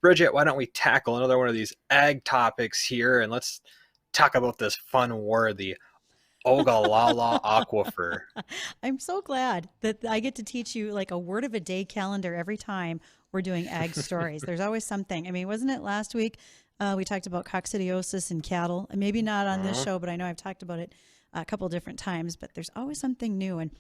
Bridgette, why don't we tackle another one of these ag topics here, and let's talk about this fun word, the Ogallala Aquifer. I'm so glad that I get to teach you like a word of a day calendar every time we're doing ag stories. There's always something. I mean, wasn't it last week we talked about coccidiosis in cattle? And maybe not on this Mhm. show, but I know I've talked about it a couple different times. But there's always something new. And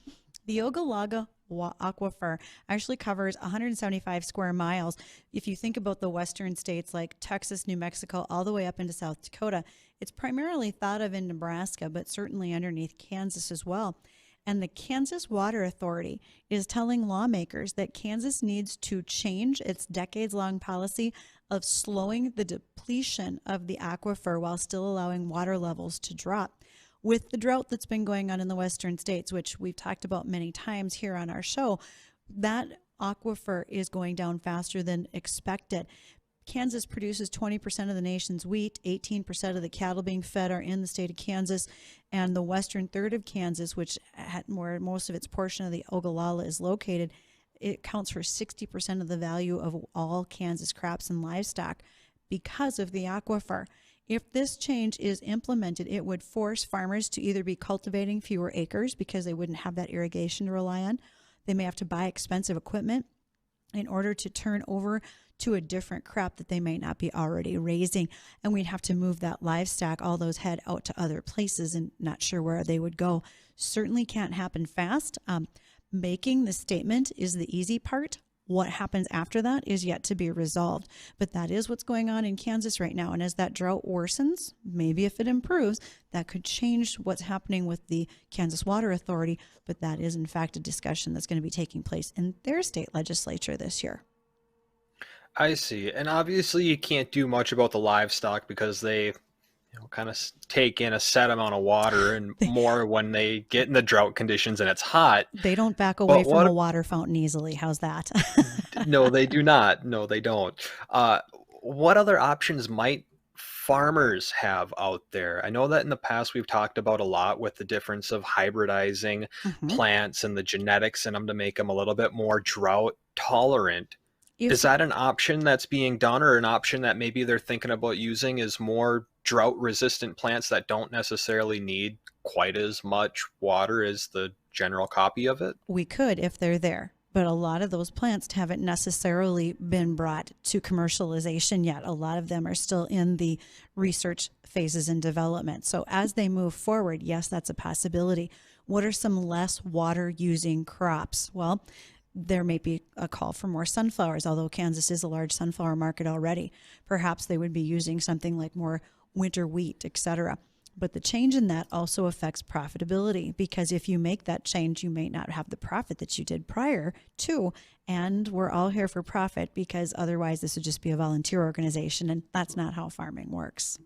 the Ogallala Aquifer actually covers 175 square miles. If you think about the western states like Texas, New Mexico, all the way up into South Dakota, it's primarily thought of in Nebraska, but certainly underneath Kansas as well. And the Kansas Water Authority is telling lawmakers that Kansas needs to change its decades long policy of slowing the depletion of the aquifer while still allowing water levels to drop. With the drought that's been going on in the western states, which we've talked about many times here on our show, that aquifer is going down faster than expected. Kansas produces 20% of the nation's wheat, 18% of the cattle being fed are in the state of Kansas, and the western third of Kansas, which had most of its portion of the Ogallala is located, it accounts for 60% of the value of all Kansas crops and livestock because of the aquifer. If this change is implemented, it would force farmers to either be cultivating fewer acres because they wouldn't have that irrigation to rely on. They may have to buy expensive equipment in order to turn over to a different crop that they may not be already raising. And we'd have to move that livestock, all those head out to other places and not sure where they would go. Certainly can't happen fast. Making the statement is the easy part. What happens after that is yet to be resolved. But that is what's going on in Kansas right now. And as that drought worsens, maybe if it improves, that could change what's happening with the Kansas Water Authority. But that is, in fact, a discussion that's going to be taking place in their state legislature this year. I see. And obviously, you can't do much about the livestock because they, kind of take in a set amount of water and They, more when they get in the drought conditions and it's hot. they don't back away But from a what? water fountain easily. How's that? No, they do not. No, they don't. Uh, what other options might farmers have out there? I know that in the past we've talked about a lot with the difference of hybridizing Mhm. plants and the genetics in them to make them a little bit more drought tolerant. Is If that an option that's being done, or an option that maybe they're thinking about using is more drought resistant plants that don't necessarily need quite as much water as the general copy of it? we could, if they're there. But a lot of those plants haven't necessarily been brought to commercialization yet. A lot of them are still in the research phases and development. So as they move forward, yes, that's a possibility. What are some less water using crops? Well, there may be a call for more sunflowers, although Kansas is a large sunflower market already. Perhaps they would be using something like more winter wheat, etc. But the change in that also affects profitability because if you make that change, you may not have the profit that you did prior to. And we're all here for profit because otherwise this would just be a volunteer organization, and that's not how farming works.